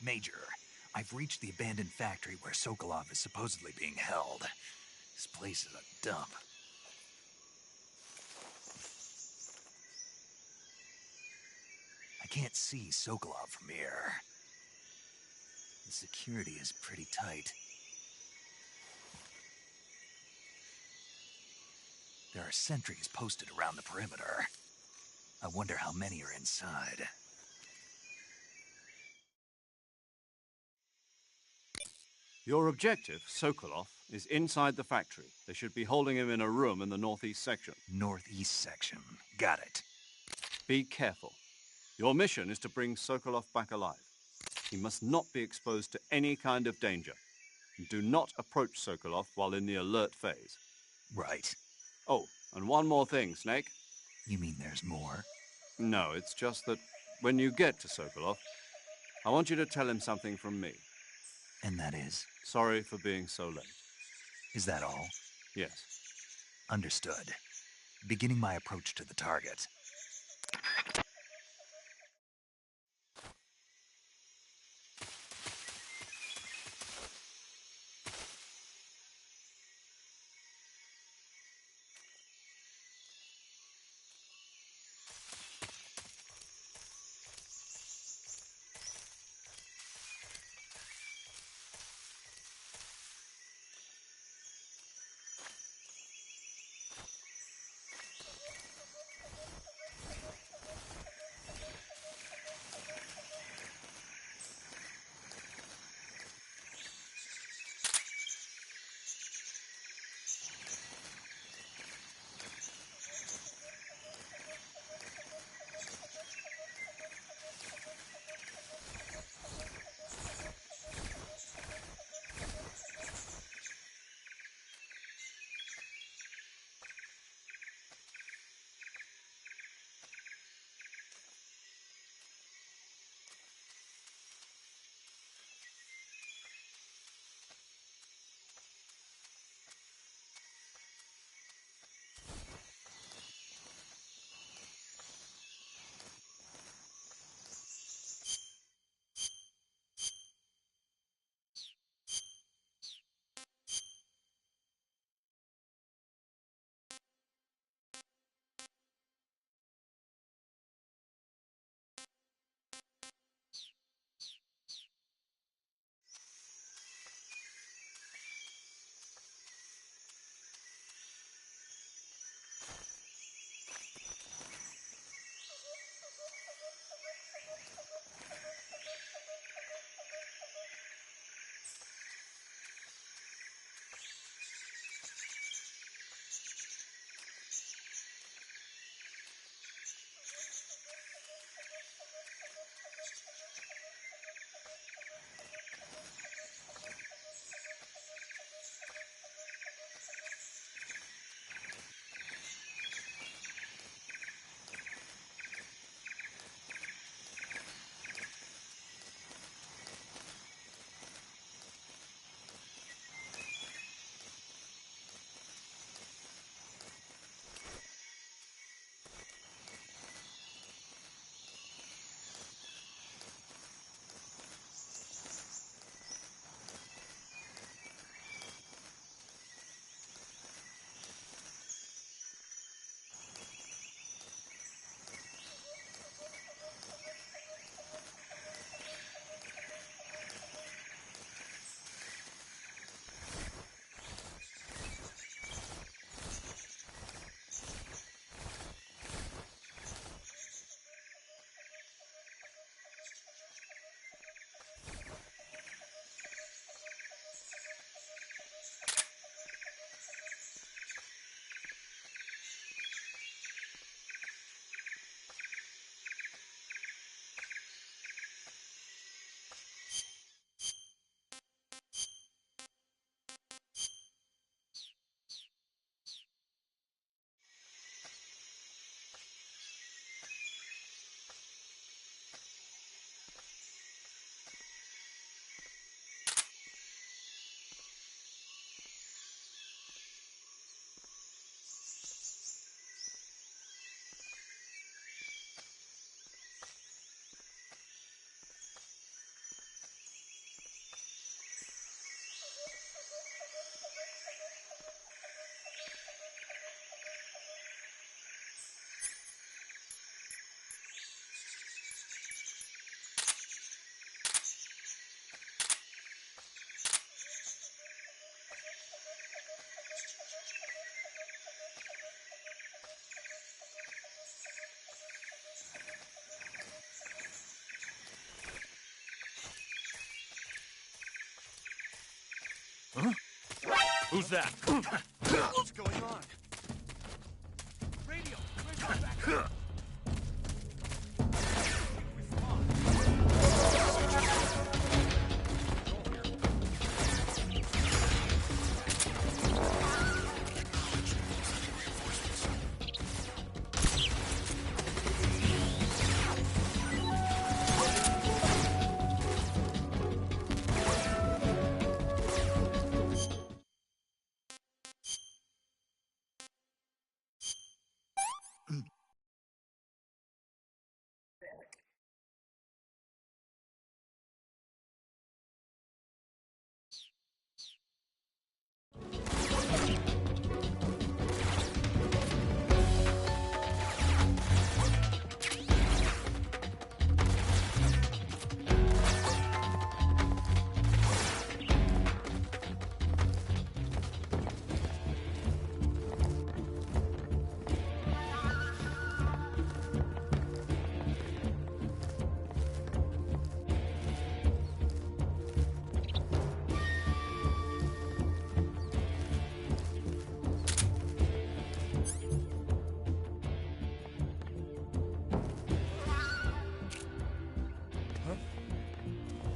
Major, I've reached the abandoned factory where Sokolov is supposedly being held. This place is a dump. I can't see Sokolov from here. The security is pretty tight. There are sentries posted around the perimeter. I wonder how many are inside. Your objective, Sokolov, is inside the factory. They should be holding him in a room in the northeast section. Northeast section. Got it. Be careful. Your mission is to bring Sokolov back alive. He must not be exposed to any kind of danger. Do not approach Sokolov while in the alert phase. Right. Oh, and one more thing, Snake. You mean there's more? No, it's just that when you get to Sokolov, I want you to tell him something from me. And that is? Sorry for being so late. Is that all? Yes. Understood. Beginning my approach to the target. Who's that? What's going on? Radio! Radio back!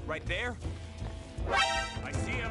Right there? I see him.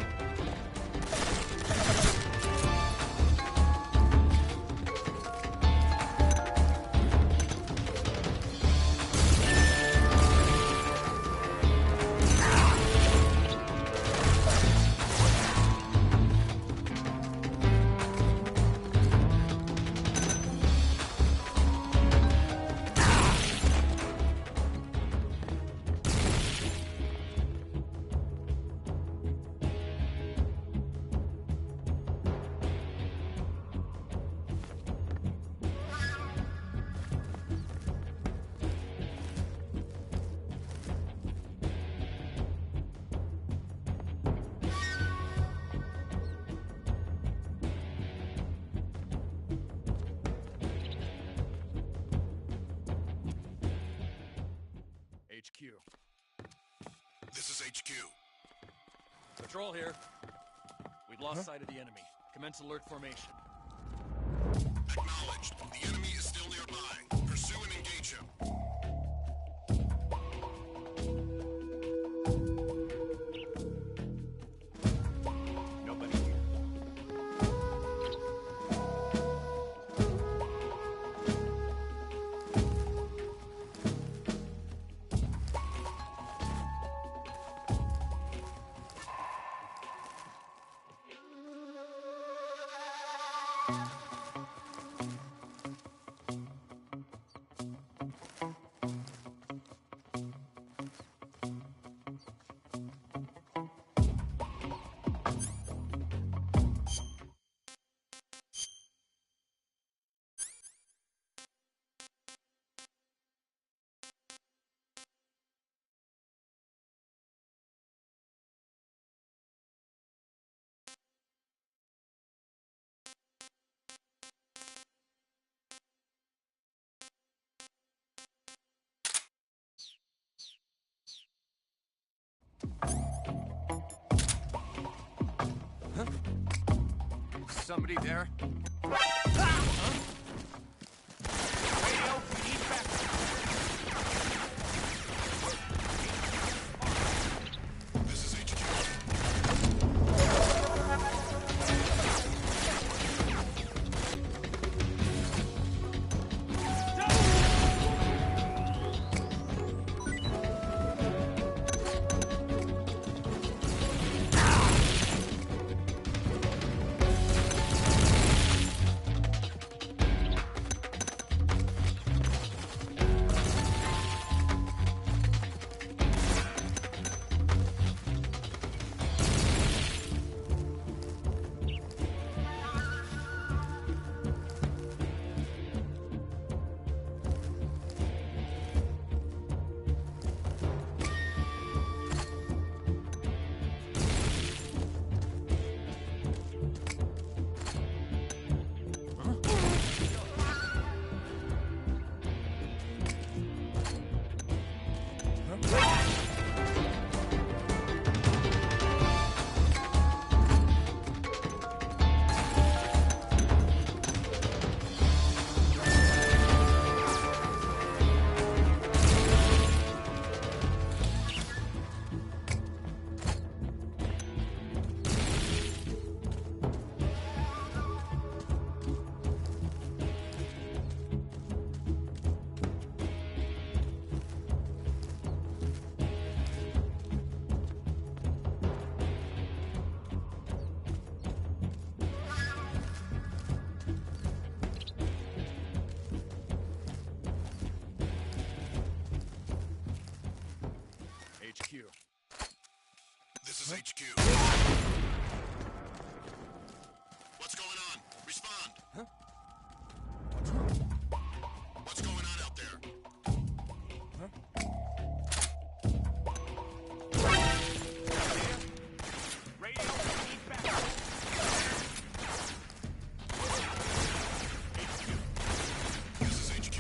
HQ. This is HQ. Patrol here. We've lost sight of the enemy. Commence alert formation. Acknowledged. The enemy is still nearby. Pursue and engage him. Nobody here. Somebody there? Huh? Radio, we need backup. This is HQ. HQ. What's going on? Respond. Huh? What's wrong? What's going on out there? Huh? Radio, need backup. This is HQ.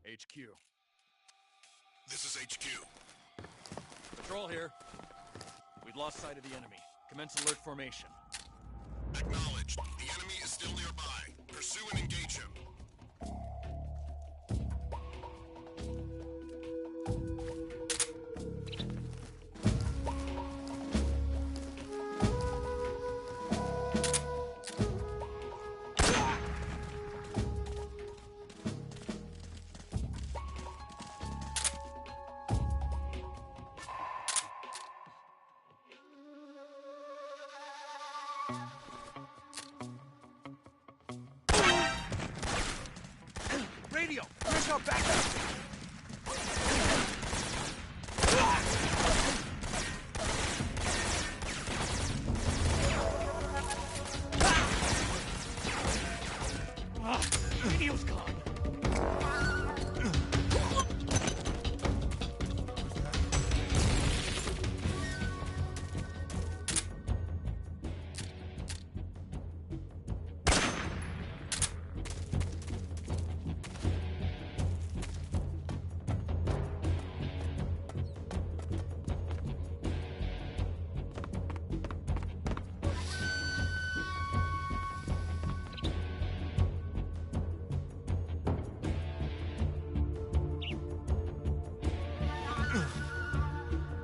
HQ. This is HQ. Patrol here. We've lost sight of the enemy. Commence alert formation. Acknowledged. The enemy is still nearby. Pursue and engage him. Radio! Where's our backup? Radio's gone.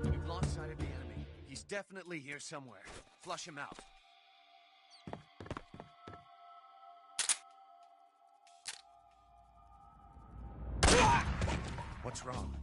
We've lost sight of the enemy. He's definitely here somewhere. Flush him out. What's wrong?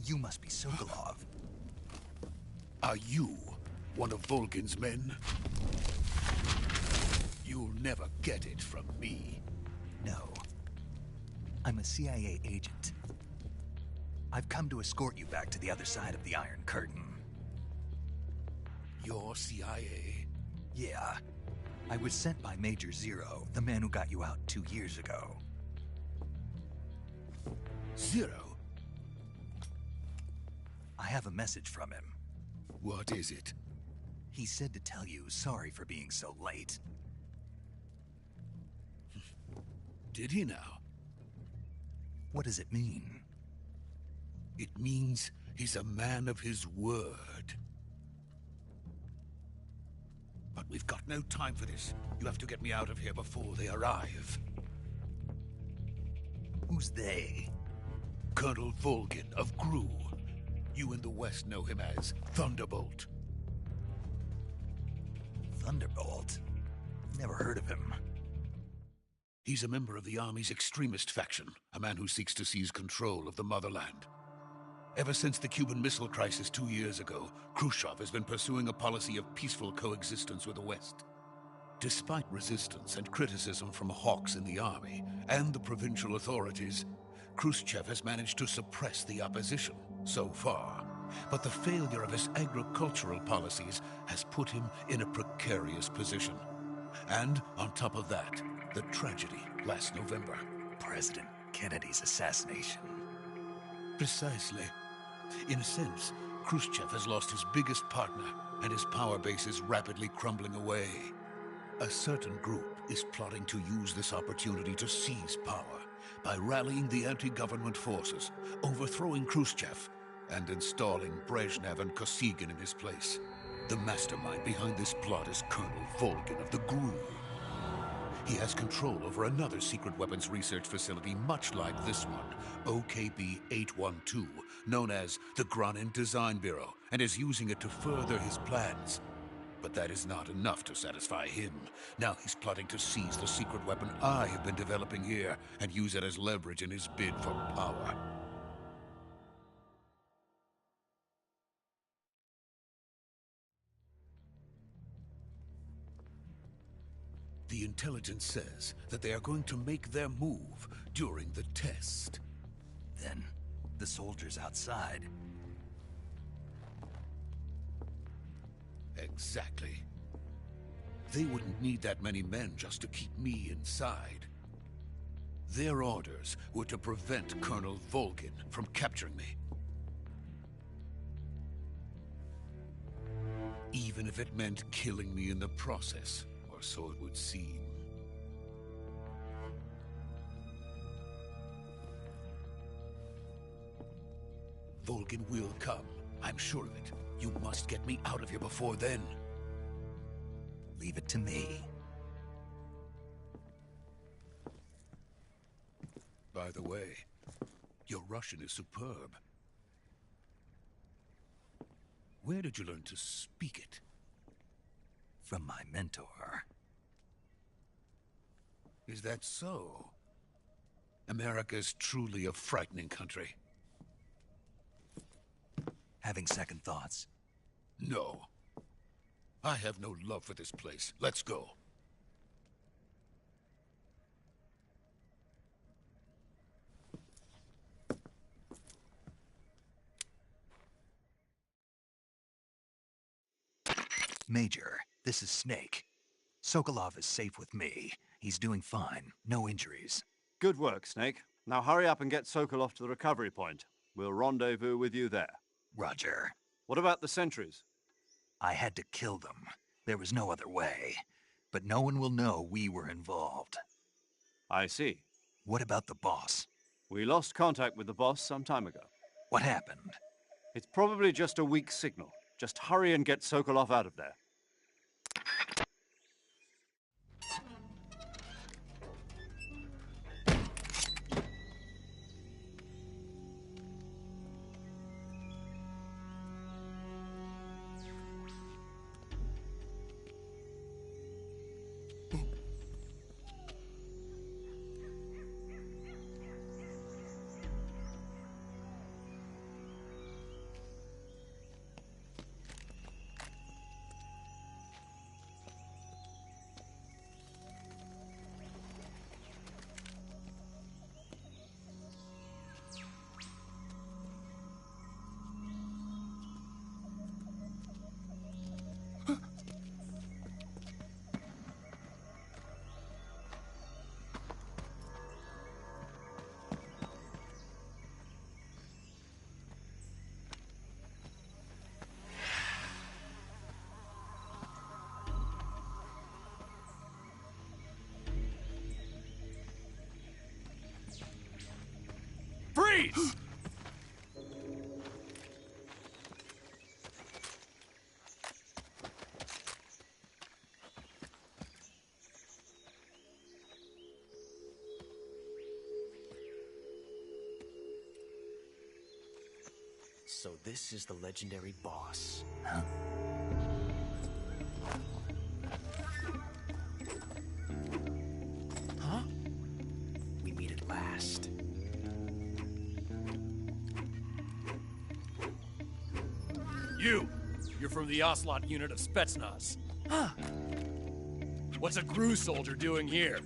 You must be Sokolov. Are you one of Volgin's men? You'll never get it from me. No. I'm a CIA agent. I've come to escort you back to the other side of the Iron Curtain. You're CIA? Yeah. I was sent by Major Zero, the man who got you out 2 years ago. Zero? I have a message from him. What is it? He said to tell you sorry for being so late. Did he now? What does it mean? It means he's a man of his word. But we've got no time for this. You have to get me out of here before they arrive. Who's they? Colonel Volgin of Gru. You in the West know him as Thunderbolt. Thunderbolt? Never heard of him. He's a member of the Army's extremist faction, a man who seeks to seize control of the motherland. Ever since the Cuban Missile Crisis 2 years ago, Khrushchev has been pursuing a policy of peaceful coexistence with the West. Despite resistance and criticism from hawks in the army and the provincial authorities, Khrushchev has managed to suppress the opposition so far. But the failure of his agricultural policies has put him in a precarious position. And on top of that, the tragedy last November. President Kennedy's assassination. Precisely. In a sense, Khrushchev has lost his biggest partner, and his power base is rapidly crumbling away. A certain group is plotting to use this opportunity to seize power by rallying the anti-government forces, overthrowing Khrushchev, and installing Brezhnev and Kosygin in his place. The mastermind behind this plot is Colonel Volgin of the GRU. He has control over another secret weapons research facility much like this one, OKB-812, known as the Granin Design Bureau, and is using it to further his plans. But that is not enough to satisfy him. Now he's plotting to seize the secret weapon I have been developing here and use it as leverage in his bid for power. The intelligence says that they are going to make their move during the test. Then, the soldiers outside. Exactly. They wouldn't need that many men just to keep me inside. Their orders were to prevent Colonel Volgin from capturing me. Even if it meant killing me in the process, or so it would seem. Volgin will come, I'm sure of it. You must get me out of here before then. Leave it to me. By the way, your Russian is superb. Where did you learn to speak it? From my mentor. Is that so? America is truly a frightening country. Having second thoughts? No. I have no love for this place. Let's go. Major, this is Snake. Sokolov is safe with me. He's doing fine. No injuries. Good work, Snake. Now hurry up and get Sokolov to the recovery point. We'll rendezvous with you there. Roger. What about the sentries? I had to kill them. There was no other way. But no one will know we were involved. I see. What about the boss? We lost contact with the boss some time ago. What happened? It's probably just a weak signal. Just hurry and get Sokolov out of there. Freeze! So this is the legendary boss. Huh? Huh? We meet at last. You're from the Oslot unit of Spetsnaz. Huh? What's a GRU soldier doing here?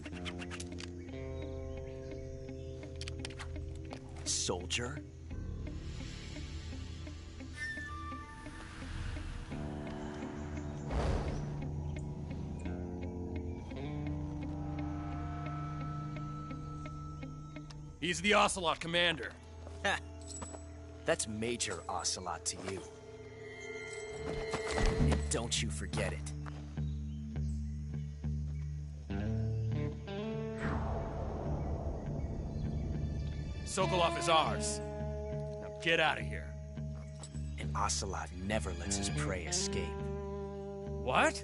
Soldier? He's the Ocelot commander. Ha! That's Major Ocelot to you. And don't you forget it. Sokolov is ours. Now get out of here. And Ocelot never lets his prey escape. What?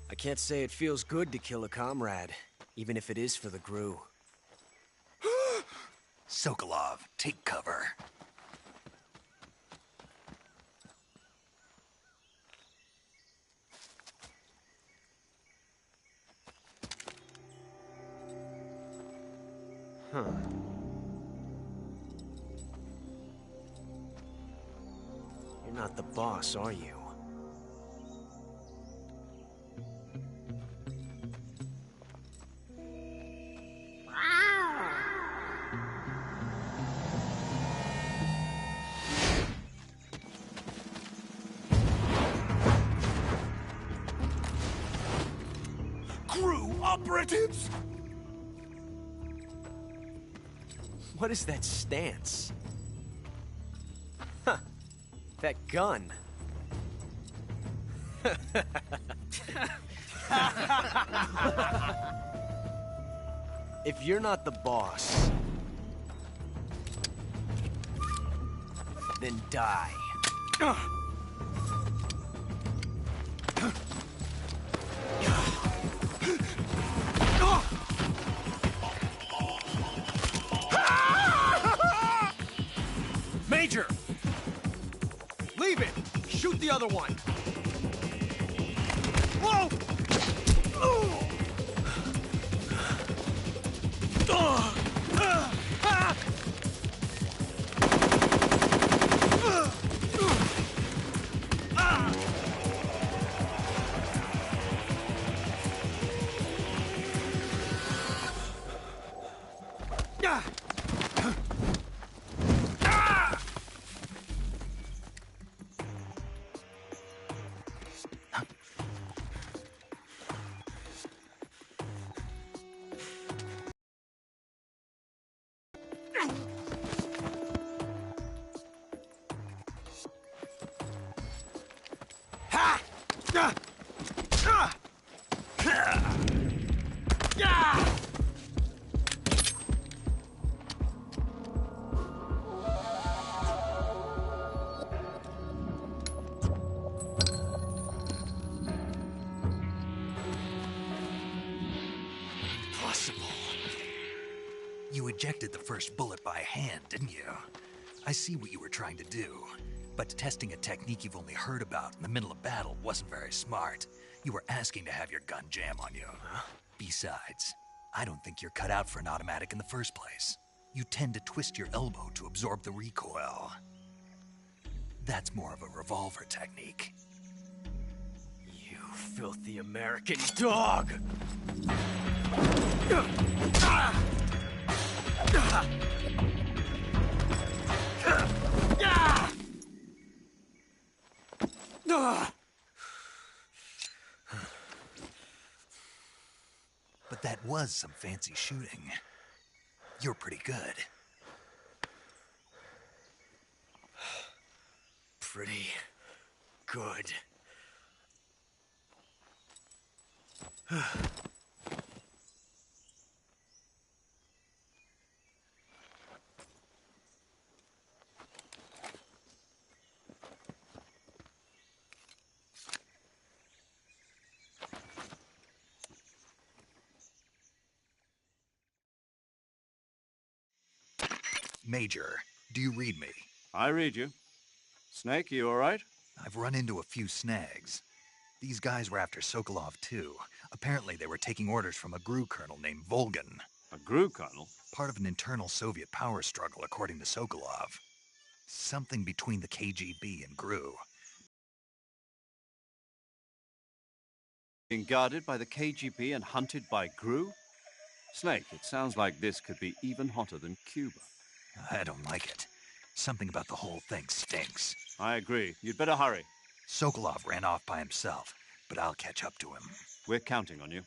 I can't say it feels good to kill a comrade, even if it is for the Gru. Sokolov, take cover. Huh. You're not the boss, are you? Crew operatives! What is that stance? Huh. That gun. If you're not the boss, then die. Major! Leave it! Shoot the other one! Whoa! You ejected the first bullet by hand, didn't you? I see what you were trying to do. But testing a technique you've only heard about in the middle of battle wasn't very smart. You were asking to have your gun jam on you. Besides, I don't think you're cut out for an automatic in the first place. You tend to twist your elbow to absorb the recoil. That's more of a revolver technique. You filthy American dog! But that was some fancy shooting. You're pretty good. Pretty good. Major, do you read me? I read you. Snake, you all right? I've run into a few snags. These guys were after Sokolov, too. Apparently they were taking orders from a GRU colonel named Volgan. A GRU colonel? Part of an internal Soviet power struggle, according to Sokolov. Something between the KGB and GRU. Being guarded by the KGB and hunted by GRU? Snake, it sounds like this could be even hotter than Cuba. I don't like it. Something about the whole thing stinks. I agree. You'd better hurry. Sokolov ran off by himself, but I'll catch up to him. We're counting on you.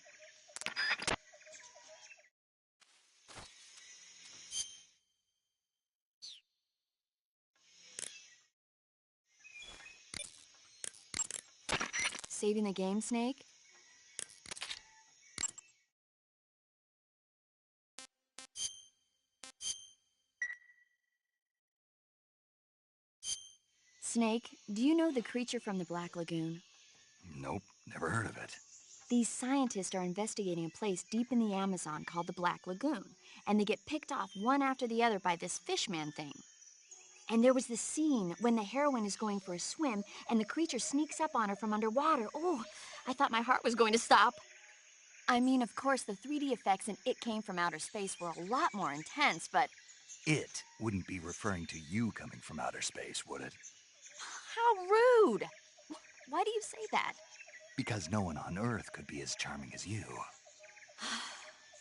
Saving the game, Snake? Snake, do you know the creature from the Black Lagoon? Nope, never heard of it. These scientists are investigating a place deep in the Amazon called the Black Lagoon, and they get picked off one after the other by this fishman thing. And there was this scene when the heroine is going for a swim, and the creature sneaks up on her from underwater. Oh, I thought my heart was going to stop. I mean, of course, the 3D effects in It Came from Outer Space were a lot more intense, but... It wouldn't be referring to you coming from outer space, would it? How rude! Why do you say that? Because no one on Earth could be as charming as you.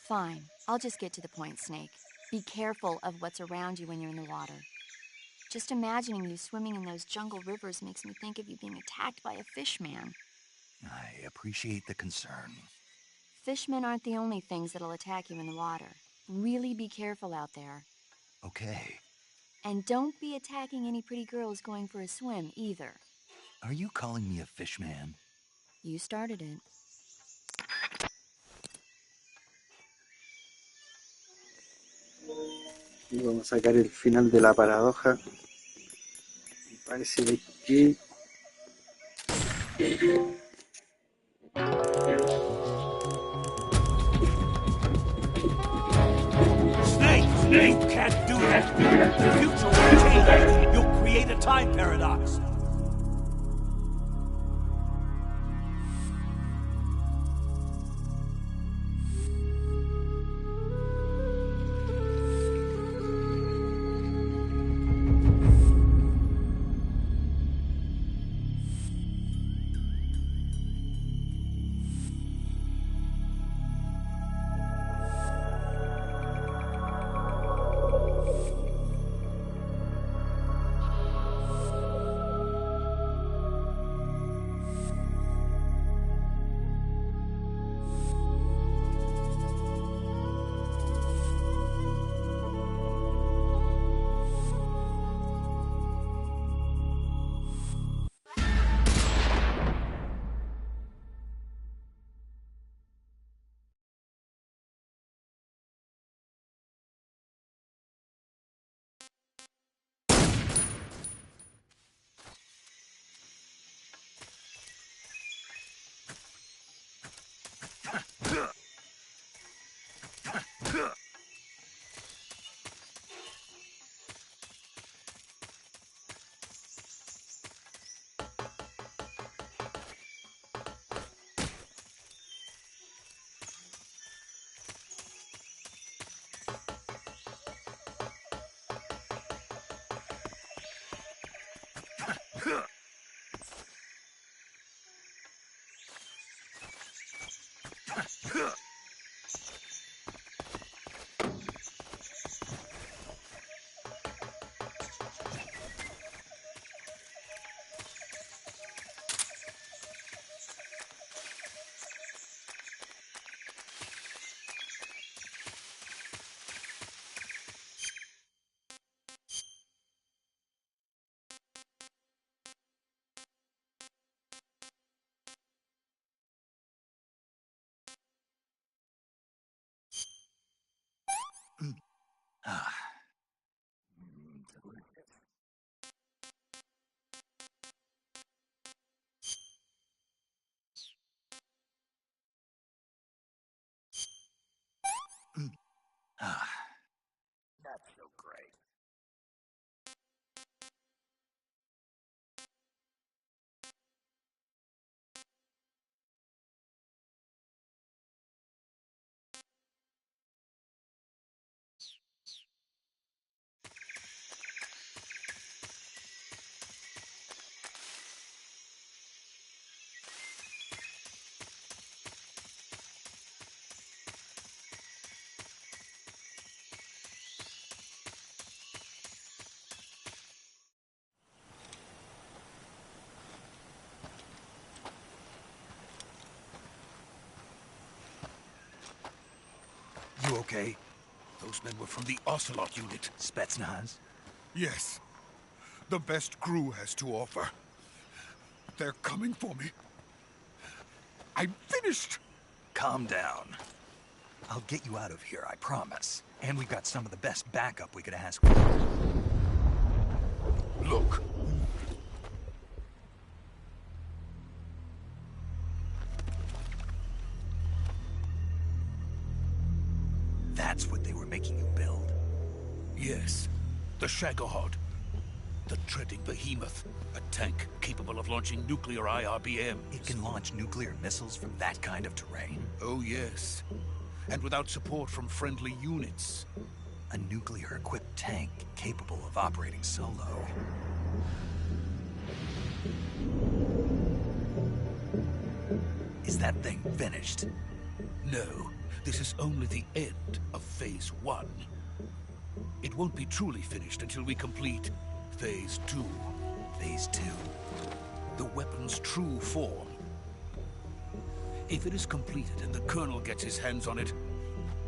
Fine. I'll just get to the point, Snake. Be careful of what's around you when you're in the water. Just imagining you swimming in those jungle rivers makes me think of you being attacked by a fishman. I appreciate the concern. Fishmen aren't the only things that'll attack you in the water. Really be careful out there. Okay. And don't be attacking any pretty girls going for a swim, either. Are you calling me a fishman? You started it. Y vamos a sacar el final de la paradoja. Parece de que... Snake, you can't do that. The future will change. You'll create a time paradox. okay? Those men were from the Ocelot unit. Spetsnaz? Yes. The best crew has to offer. They're coming for me. I'm finished! Calm down. I'll get you out of here, I promise. And we've got some of the best backup we could ask for. Look. That's what they were making you build? Yes. The Shagohod. The treading behemoth. A tank capable of launching nuclear IRBMs. It can launch nuclear missiles from that kind of terrain? Oh, yes. And without support from friendly units. A nuclear-equipped tank capable of operating solo. Is that thing finished? No. This is only the end of Phase 1. It won't be truly finished until we complete Phase 2. Phase 2? The weapon's true form. If it is completed and the Colonel gets his hands on it,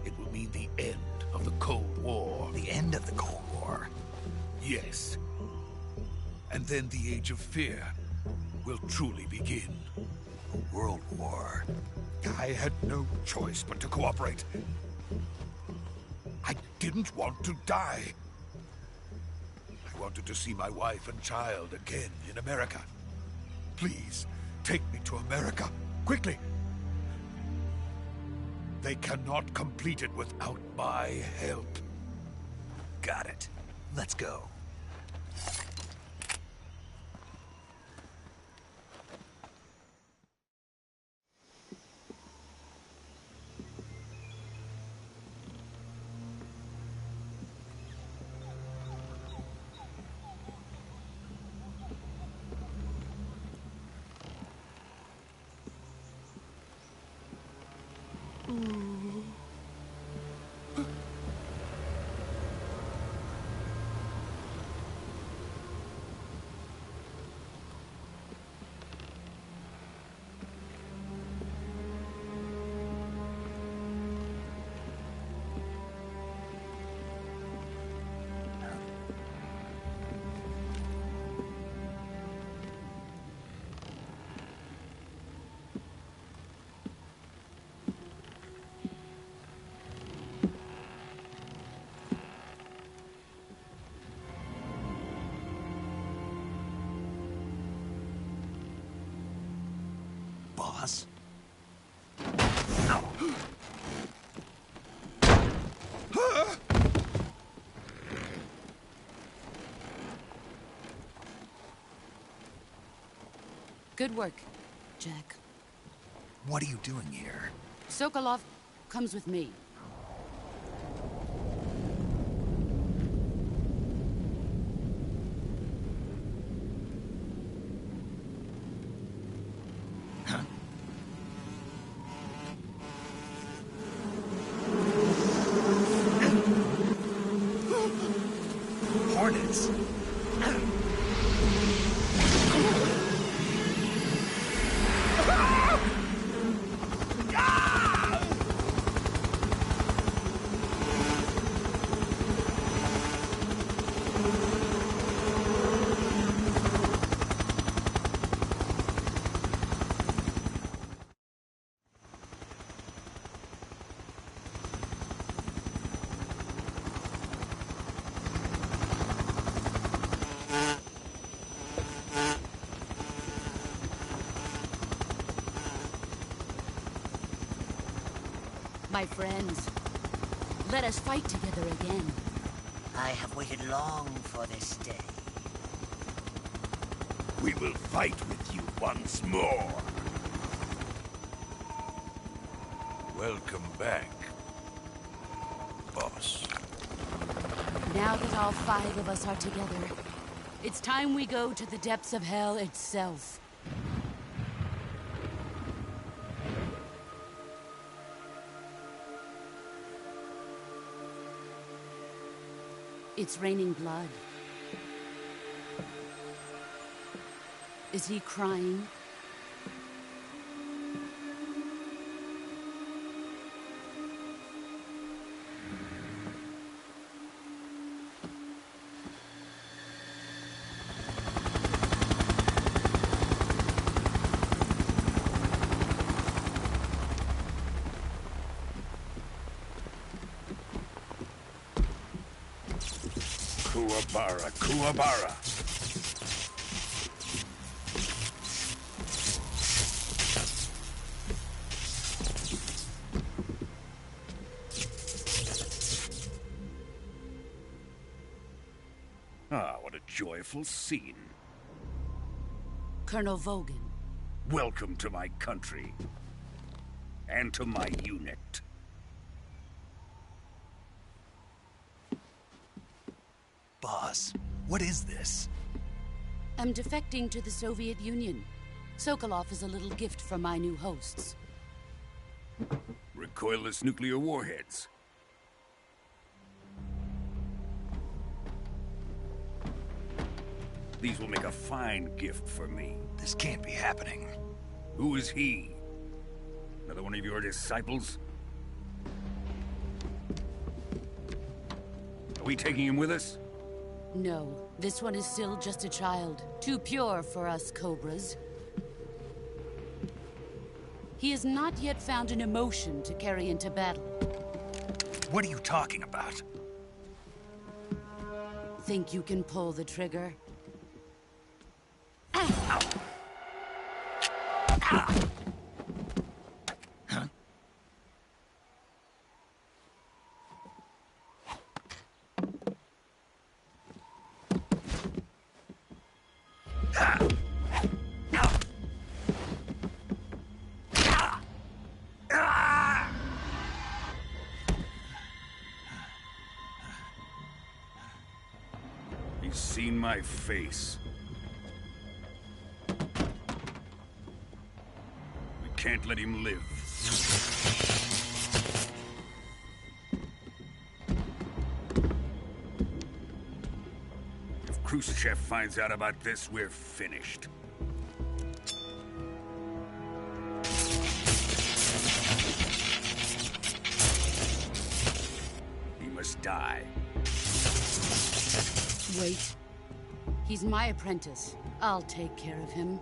it will mean the end of the Cold War. The end of the Cold War? Yes. And then the Age of Fear will truly begin. A world war. I had no choice but to cooperate. I didn't want to die. I wanted to see my wife and child again in America. Please, take me to America, quickly. They cannot complete it without my help. Got it. Let's go. Boss? Good work, Jack. What are you doing here? Sokolov comes with me. Hornets? My friends, let us fight together again. I have waited long for this day. We will fight with you once more. Welcome back, boss. Now that all 5 of us are together, it's time we go to the depths of hell itself. It's raining blood. Is he crying? Kuwabara, Kuwabara. Ah, what a joyful scene. Colonel Vogan. Welcome to my country. And to my unit. Boss, what is this? I'm defecting to the Soviet Union. Sokolov is a little gift from my new hosts. Recoilless nuclear warheads. These will make a fine gift for me. This can't be happening. Who is he? Another one of your disciples? Are we taking him with us? No, this one is still just a child. Too pure for us Cobras. He has not yet found an emotion to carry into battle. What are you talking about? Think you can pull the trigger? He's seen my face. We can't let him live. If Khrushchev finds out about this, we're finished. He must die. Wait. He's my apprentice. I'll take care of him.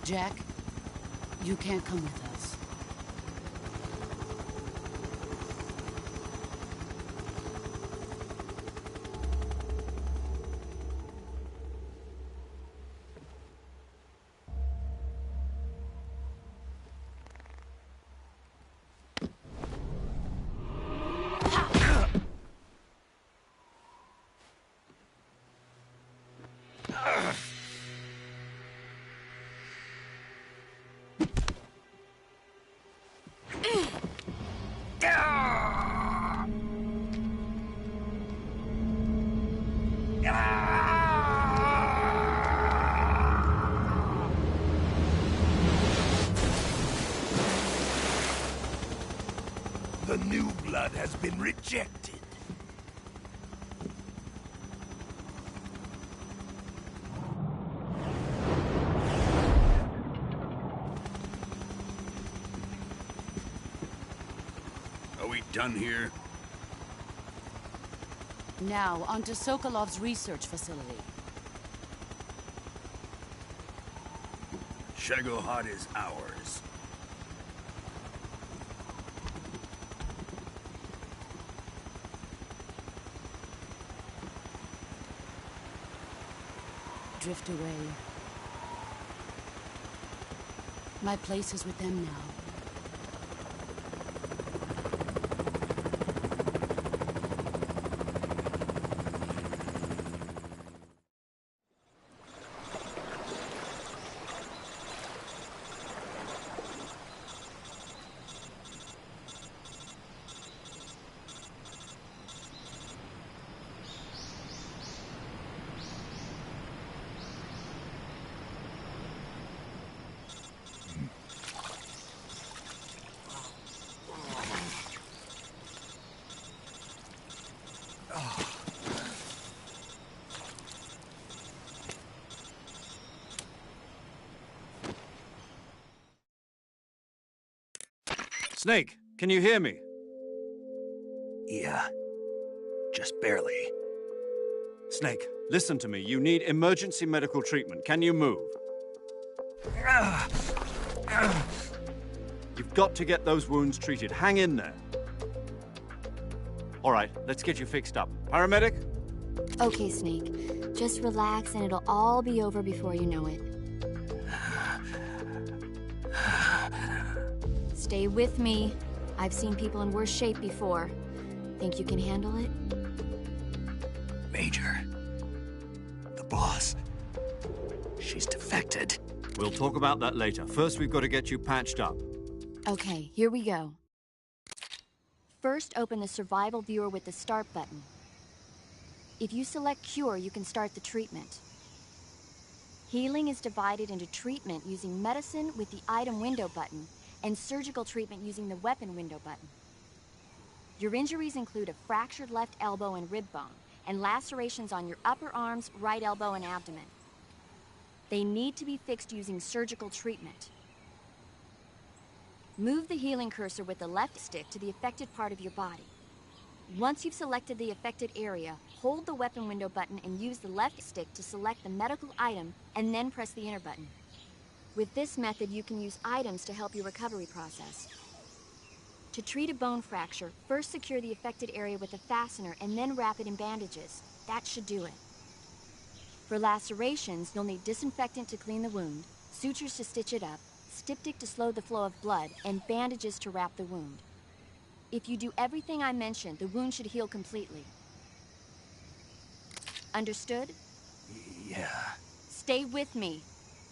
Jack, you can't come with us. The new blood has been rejected. Are we done here? Now, onto Sokolov's research facility. Shagohod is ours. Drift away. My place is with them now. Snake, can you hear me? Yeah. Just barely. Snake, listen to me. You need emergency medical treatment. Can you move? You've got to get those wounds treated. Hang in there. All right, let's get you fixed up. Paramedic? Okay, Snake. Just relax and it'll all be over before you know it. Stay with me. I've seen people in worse shape before. Think you can handle it? Major. The boss. She's defected. We'll talk about that later. First, we've got to get you patched up. Okay, here we go. First, open the survival viewer with the start button. If you select cure, you can start the treatment. Healing is divided into treatment using medicine with the item window button and surgical treatment using the weapon window button. Your injuries include a fractured left elbow and rib bone and lacerations on your upper arms, right elbow, and abdomen. They need to be fixed using surgical treatment. Move the healing cursor with the left stick to the affected part of your body. Once you've selected the affected area, hold the weapon window button and use the left stick to select the medical item and then press the enter button. With this method, you can use items to help your recovery process. To treat a bone fracture, first secure the affected area with a fastener and then wrap it in bandages. That should do it. For lacerations, you'll need disinfectant to clean the wound, sutures to stitch it up, styptic to slow the flow of blood, and bandages to wrap the wound. If you do everything I mentioned, the wound should heal completely. Understood? Yeah. Stay with me.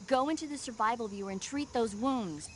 Go into the survival viewer and treat those wounds.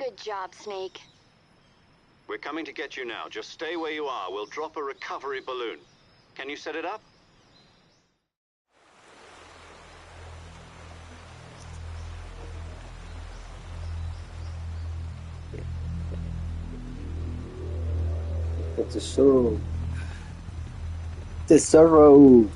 Good job, Snake. We're coming to get you now. Just stay where you are. We'll drop a recovery balloon. Can you set it up? Tesoro. Tesoro.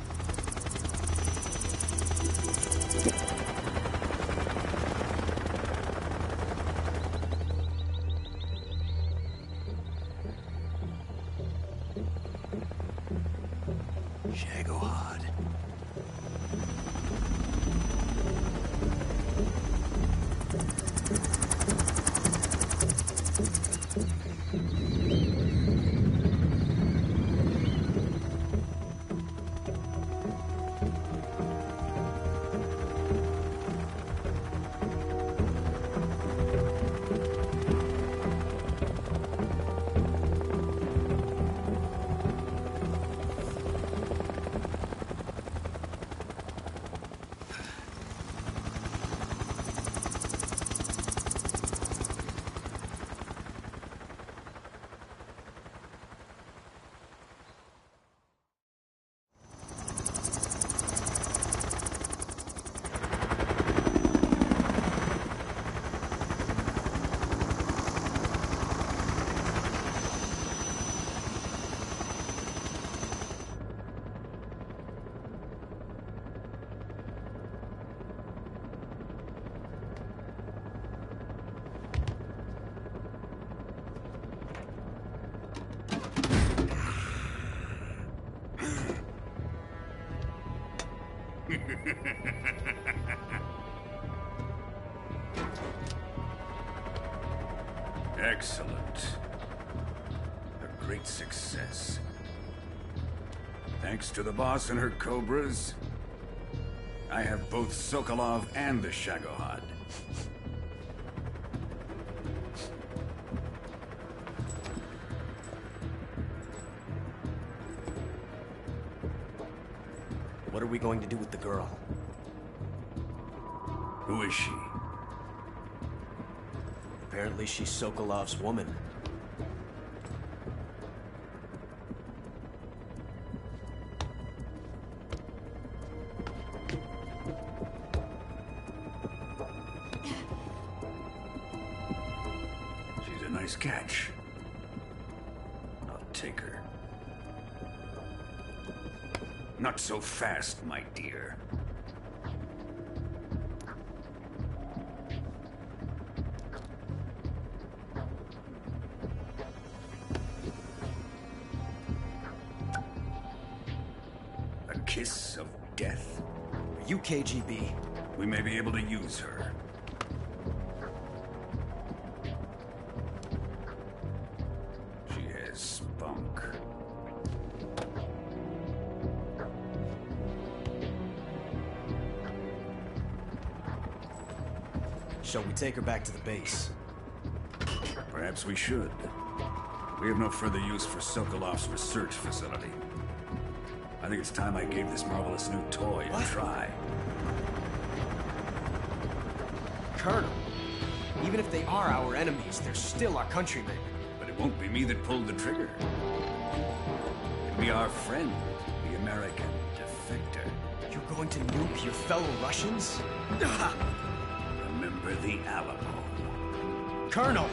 Shagohod. Excellent. A great success. Thanks to the boss and her cobras, I have both Sokolov and the Shagohod. What are we going to do with the girl? Who is she? Apparently she's Sokolov's woman. She's a nice catch. I'll take her. Not so fast, my dear. A kiss of death? Are you KGB? We may be able to use her. She has spunk. Shall we take her back to the base? Perhaps we should. We have no further use for Sokolov's research facility. I think it's time I gave this marvelous new toy a try. Colonel, even if they are our enemies, they're still our countrymen. But it won't be me that pulled the trigger. It'll be our friend, the American defector. You're going to nuke your fellow Russians? Remember the Alamo. Colonel!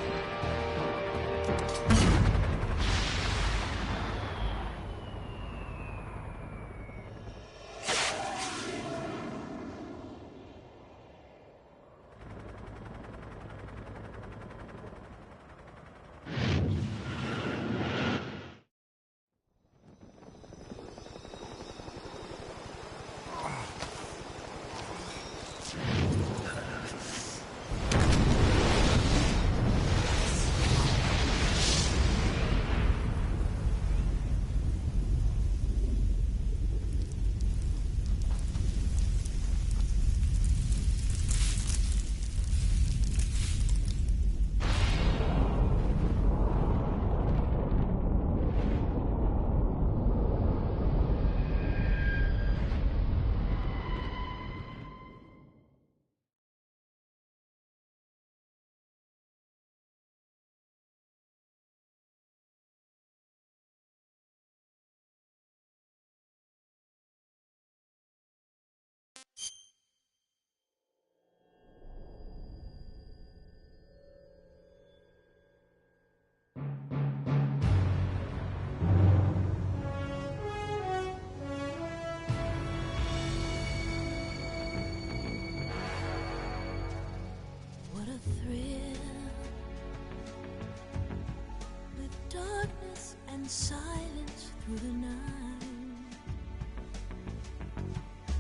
silence through the night.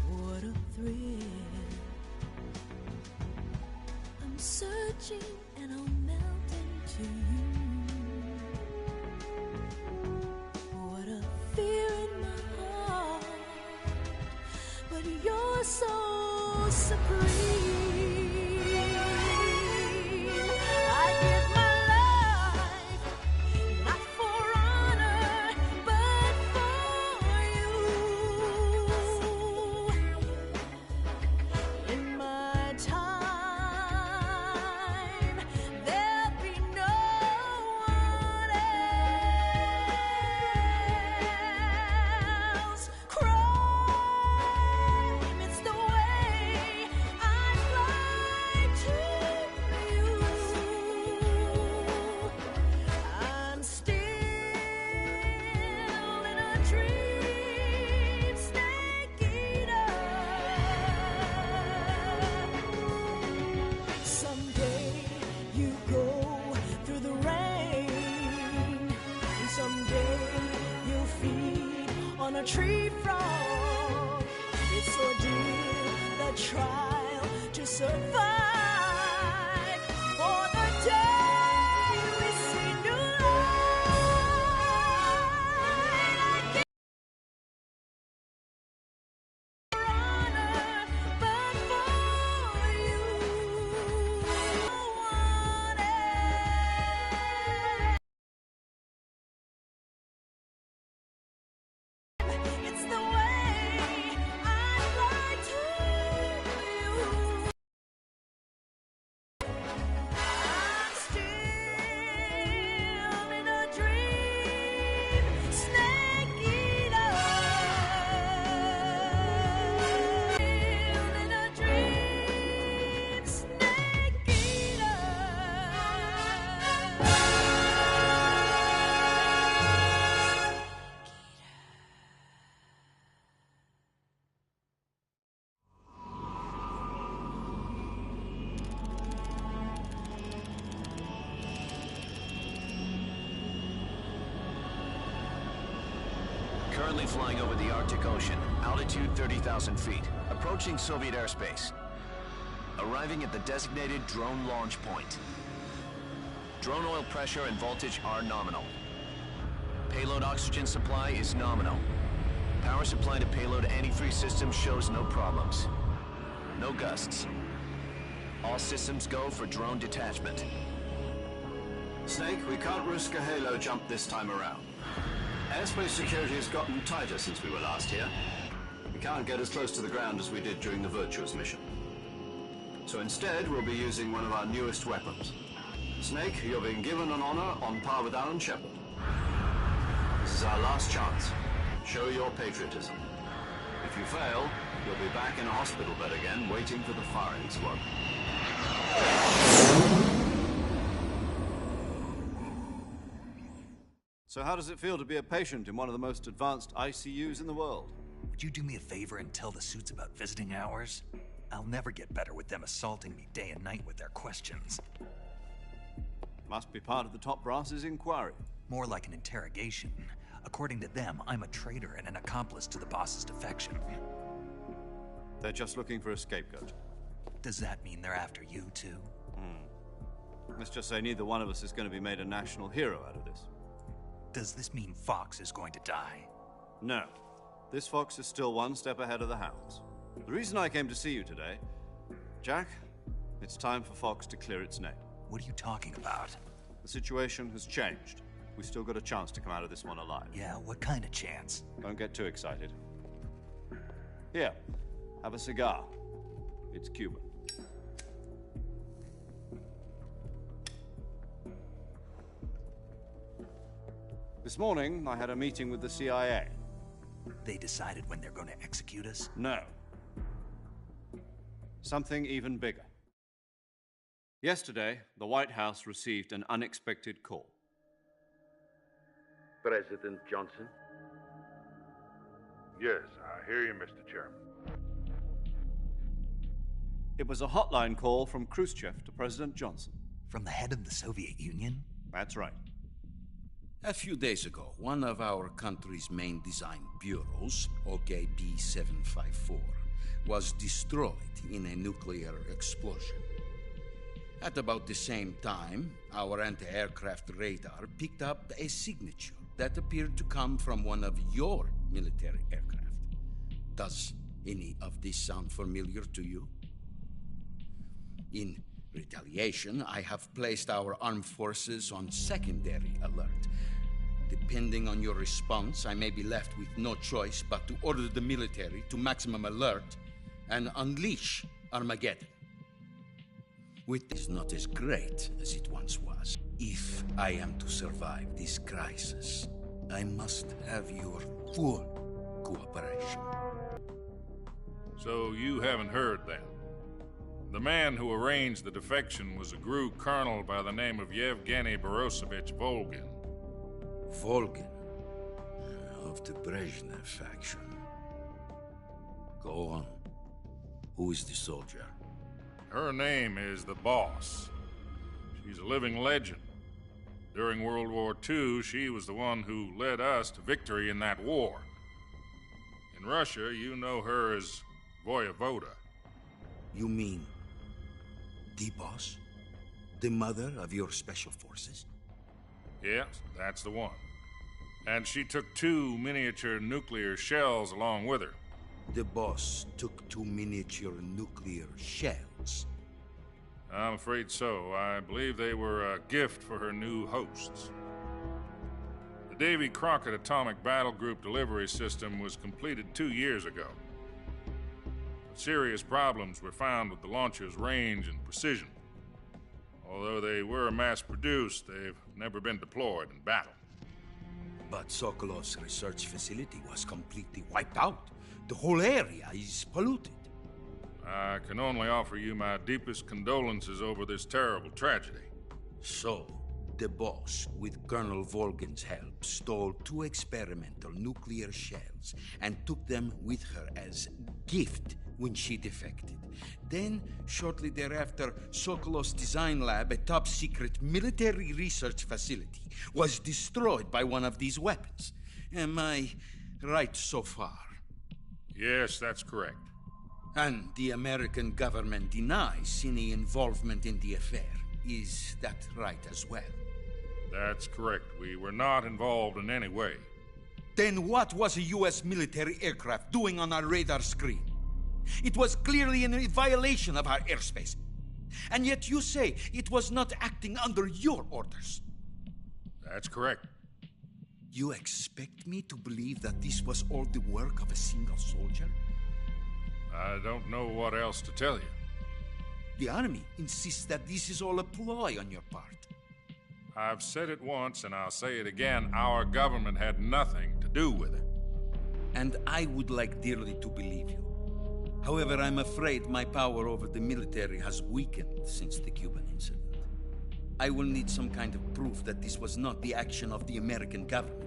What a thrill. I'm searching and I'll melt into you. What a fear in my heart, but you're so supreme. I give my life, not for honor, but for you. In my time, there'll be no one else. Crime, it's the way I fly to you. I'm still in a dream, snake eater. Someday you go through the rain, and someday you'll feed on a tree frog. It's ordeal, the trial to survive for the day we see new light. Honor, but for you, no one else. It's the way I fly to you. I'm still in a dream, snake eater. Still in a dream, snake eater. Currently flying over the Arctic Ocean, altitude 30,000 feet, approaching Soviet airspace. Arriving at the designated drone launch point. Drone oil pressure and voltage are nominal. Payload oxygen supply is nominal. Power supply to payload antifreeze system shows no problems. No gusts. All systems go for drone detachment. Snake, we can't risk a halo jump this time around. Airspace security has gotten tighter since we were last here. We can't get as close to the ground as we did during the Virtuous mission. So instead, we'll be using one of our newest weapons. Snake, you're being given an honor on par with Alan Shepard. This is our last chance. Show your patriotism. If you fail, you'll be back in a hospital bed again, waiting for the firing squad. So how does it feel to be a patient in one of the most advanced ICUs in the world? Would you do me a favor and tell the suits about visiting hours? I'll never get better with them assaulting me day and night with their questions. Must be part of the top brass's inquiry. More like an interrogation. According to them, I'm a traitor and an accomplice to the boss's defection. They're just looking for a scapegoat. Does that mean they're after you, too? Let's just say neither one of us is going to be made a national hero out of this. Does this mean Fox is going to die? No. This fox is still one step ahead of the hounds. The reason I came to see you today, Jack, it's time for Fox to clear its name. What are you talking about? The situation has changed. We still got a chance to come out of this one alive. Yeah, what kind of chance? Don't get too excited. Here, have a cigar. It's Cuban. This morning, I had a meeting with the CIA. They decided when they're going to execute us? No. Something even bigger. Yesterday, the White House received an unexpected call. President Johnson? Yes, I hear you, Mr. Chairman. It was a hotline call from Khrushchev to President Johnson. From the head of the Soviet Union? That's right. A few days ago, one of our country's main design bureaus, OKB-754, was destroyed in a nuclear explosion. At about the same time, our anti-aircraft radar picked up a signature that appeared to come from one of your military aircraft. Does any of this sound familiar to you? In retaliation, I have placed our armed forces on secondary alert. Depending on your response, I may be left with no choice but to order the military to maximum alert and unleash Armageddon. With this not as great as it once was. If I am to survive this crisis, I must have your full cooperation. So you haven't heard then? The man who arranged the defection was a GRU colonel by the name of Yevgeny Borisovich Volgin. Volgin? Of the Brezhnev faction. Go on. Who is the soldier? Her name is the Boss. She's a living legend. During World War II, she was the one who led us to victory in that war. In Russia, you know her as Voyevoda. You mean the Boss? The mother of your special forces? Yes, that's the one. And she took 2 miniature nuclear shells along with her. The Boss took 2 miniature nuclear shells? I'm afraid so. I believe they were a gift for her new hosts. The Davy Crockett Atomic Battle Group delivery system was completed 2 years ago. Serious problems were found with the launcher's range and precision. Although they were mass-produced, they've never been deployed in battle. But Sokolov's research facility was completely wiped out. The whole area is polluted. I can only offer you my deepest condolences over this terrible tragedy. So, the Boss, with Colonel Volgin's help, stole 2 experimental nuclear shells and took them with her as gift when she defected. Then, shortly thereafter, Sokolov's design lab, a top-secret military research facility, was destroyed by one of these weapons. Am I right so far? Yes, that's correct. And the American government denies any involvement in the affair. Is that right as well? That's correct. We were not involved in any way. Then what was a U.S. military aircraft doing on our radar screen? It was clearly in violation of our airspace. And yet you say it was not acting under your orders. That's correct. You expect me to believe that this was all the work of a single soldier? I don't know what else to tell you. The Army insists that this is all a ploy on your part. I've said it once, and I'll say it again. Our government had nothing to do with it. And I would like dearly to believe you. However, I'm afraid my power over the military has weakened since the Cuban incident. I will need some kind of proof that this was not the action of the American government.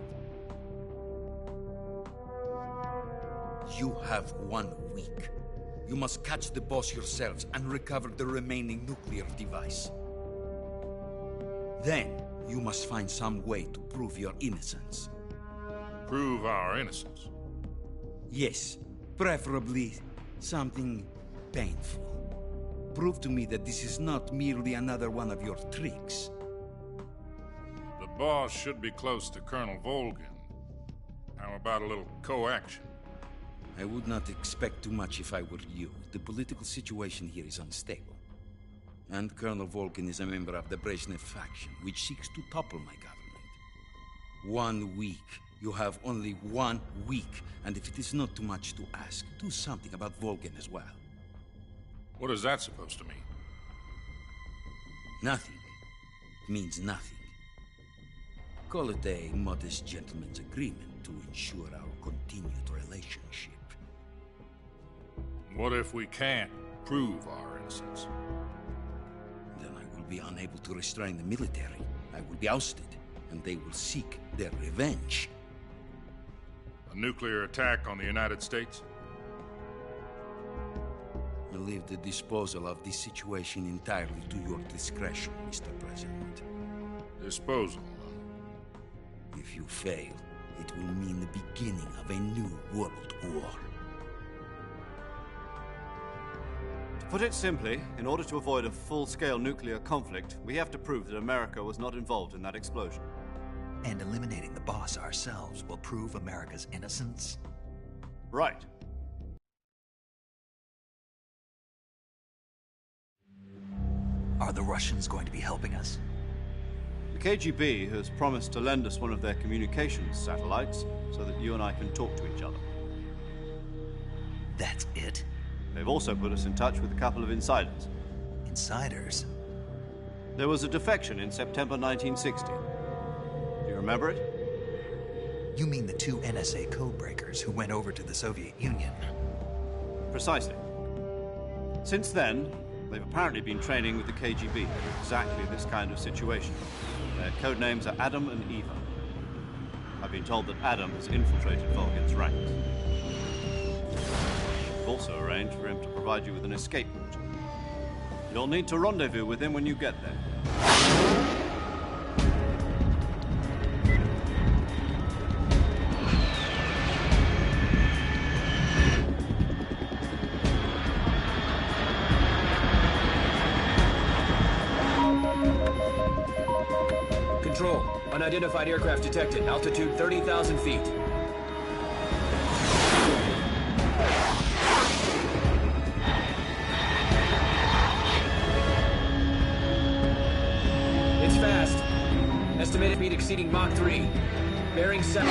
You have 1 week. You must catch the Boss yourselves and recover the remaining nuclear device. Then, you must find some way to prove your innocence. Prove our innocence? Yes, preferably something painful. Prove to me that this is not merely another one of your tricks. The Boss should be close to Colonel Volgin. How about a little co-action? I would not expect too much if I were you. The political situation here is unstable. And Colonel Volgin is a member of the Brezhnev faction, which seeks to topple my government. 1 week. You have only 1 week. And if it is not too much to ask, do something about Volgin as well. What is that supposed to mean? Nothing. It means nothing. Call it a modest gentleman's agreement to ensure our continued relationship. What if we can't prove our innocence? Then I will be unable to restrain the military. I will be ousted, and they will seek their revenge. A nuclear attack on the United States? I leave the disposal of this situation entirely to your discretion, Mr. President. Disposal? If you fail, it will mean the beginning of a new world war. To put it simply, in order to avoid a full-scale nuclear conflict, we have to prove that America was not involved in that explosion. And eliminating the boss ourselves will prove America's innocence? Right. Are the Russians going to be helping us? The KGB has promised to lend us one of their communications satellites so that you and I can talk to each other. That's it? They've also put us in touch with a couple of insiders. Insiders? There was a defection in September 1960. Do you remember it? You mean the two NSA codebreakers who went over to the Soviet Union? Precisely. Since then, they've apparently been training with the KGB in exactly this kind of situation. Their code names are Adam and Eva. I've been told that Adam has infiltrated Volgin's ranks. We've also arranged for him to provide you with an escape route. You'll need to rendezvous with him when you get there. Control. Unidentified aircraft detected. Altitude 30,000 feet. It's fast. Estimated speed exceeding Mach 3. Bearing 7.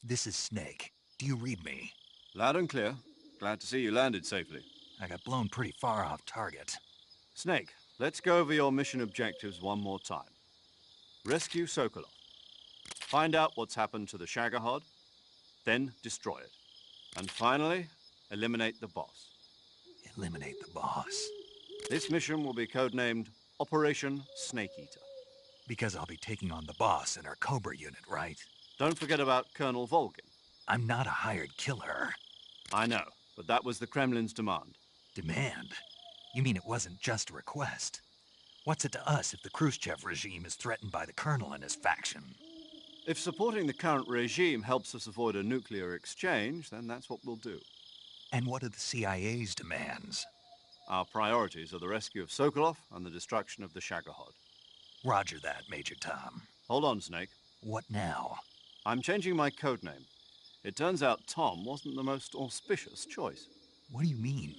This is Snake. Do you read me? Loud and clear. Glad to see you landed safely. I got blown pretty far off target. Snake, let's go over your mission objectives one more time. Rescue Sokolov. Find out what's happened to the Shagohod, then destroy it. And finally, eliminate the boss. Eliminate the boss? This mission will be codenamed Operation Snake Eater. Because I'll be taking on the boss in our Cobra unit, right? Don't forget about Colonel Volgin. I'm not a hired killer. I know, but that was the Kremlin's demand. Demand? You mean it wasn't just a request? What's it to us if the Khrushchev regime is threatened by the Colonel and his faction? If supporting the current regime helps us avoid a nuclear exchange, then that's what we'll do. And what are the CIA's demands? Our priorities are the rescue of Sokolov and the destruction of the Shagohod. Roger that, Major Tom. Hold on, Snake. What now? I'm changing my codename. It turns out Tom wasn't the most auspicious choice. What do you mean?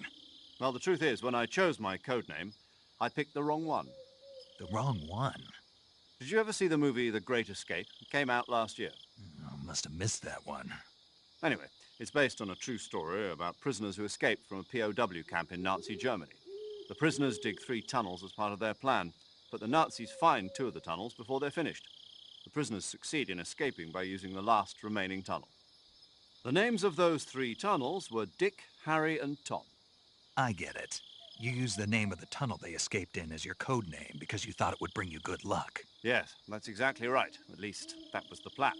Well, the truth is, when I chose my codename, I picked the wrong one. The wrong one? Did you ever see the movie The Great Escape? It came out last year. I must have missed that one. Anyway, it's based on a true story about prisoners who escaped from a POW camp in Nazi Germany. The prisoners dig 3 tunnels as part of their plan, but the Nazis find 2 of the tunnels before they're finished. The prisoners succeed in escaping by using the last remaining tunnel. The names of those 3 tunnels were Dick, Harry, and Tom. I get it. You used the name of the tunnel they escaped in as your code name because you thought it would bring you good luck. Yes, that's exactly right. At least, that was the plan.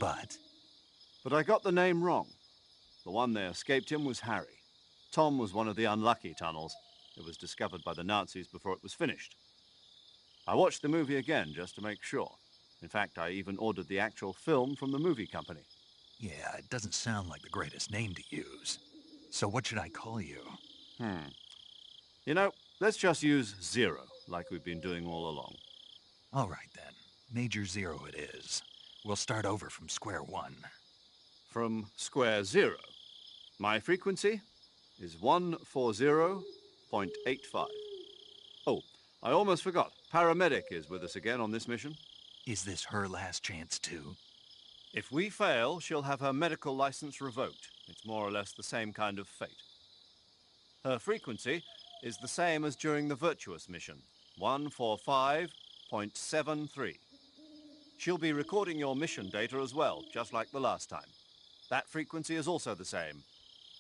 But I got the name wrong. The one they escaped in was Harry. Tom was one of the unlucky tunnels. It was discovered by the Nazis before it was finished. I watched the movie again just to make sure. In fact, I even ordered the actual film from the movie company. yeah, it doesn't sound like the greatest name to use. So what should I call you? You know, let's just use Zero, like we've been doing all along. All right, then. Major Zero it is. We'll start over from square one. From square 0. My frequency? is 140.85. Oh, I almost forgot. Paramedic is with us again on this mission. Is this her last chance, too? If we fail, she'll have her medical license revoked. It's more or less the same kind of fate. Her frequency is the same as during the Virtuous mission, 145.73. She'll be recording your mission data as well, just like the last time. That frequency is also the same,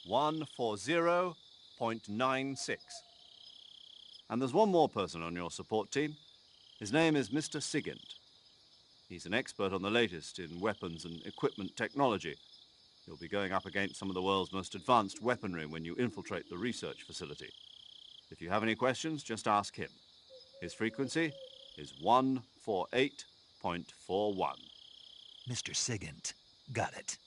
140.96. And there's one more person on your support team. His name is Mr. Sigint. He's an expert on the latest in weapons and equipment technology. You'll be going up against some of the world's most advanced weaponry when you infiltrate the research facility. If you have any questions, just ask him. His frequency is 148.41. Mr. Sigint. Got it.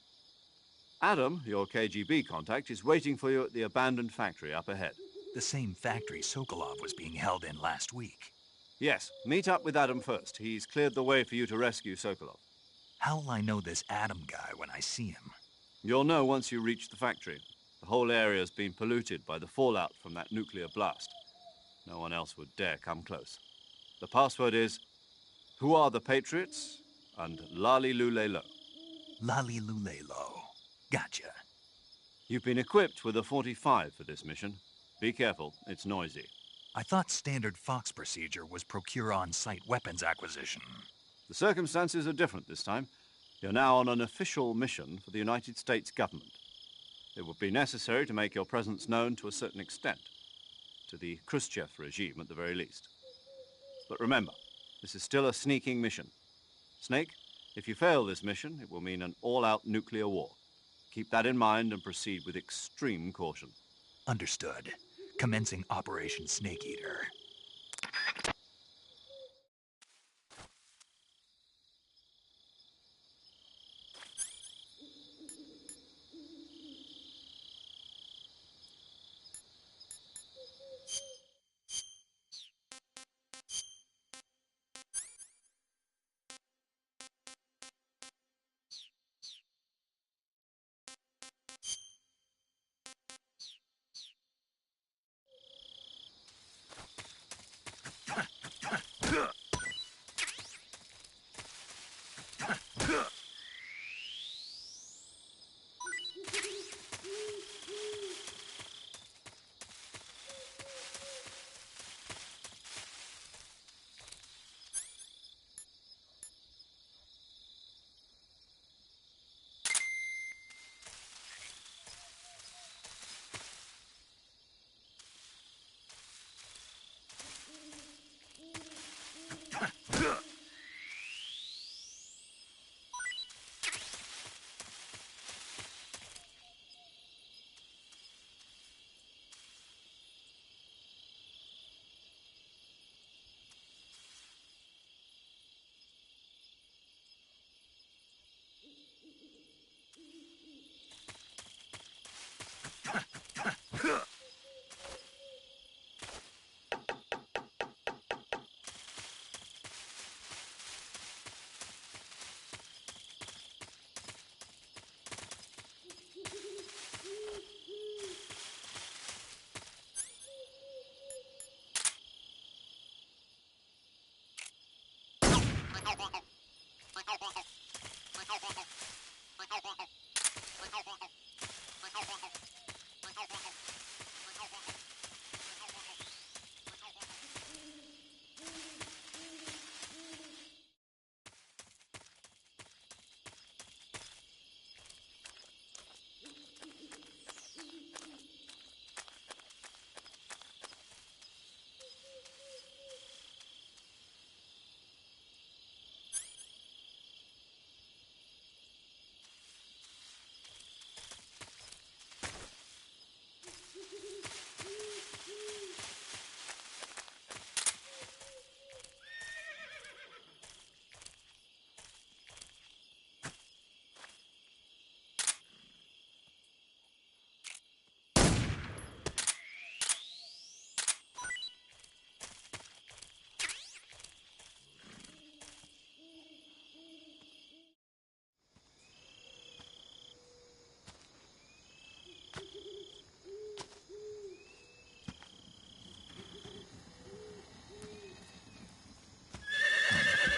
Adam, your KGB contact, is waiting for you at the abandoned factory up ahead. The same factory Sokolov was being held in last week. Yes, meet up with Adam first. He's cleared the way for you to rescue Sokolov. How'll I know this Adam guy when I see him? You'll know once you reach the factory. The whole area's been polluted by the fallout from that nuclear blast. No one else would dare come close. The password is, "Who are the Patriots?" and Lali Lule Lo. Lali Lule Lo. Gotcha. You've been equipped with a 45 for this mission. Be careful, it's noisy. I thought standard Fox procedure was procure on-site weapons acquisition. The circumstances are different this time. You're now on an official mission for the United States government. It would be necessary to make your presence known to a certain extent, to the Khrushchev regime at the very least. But remember, this is still a sneaking mission. Snake, if you fail this mission, it will mean an all-out nuclear war. Keep that in mind and proceed with extreme caution. Understood. Commencing Operation Snake Eater.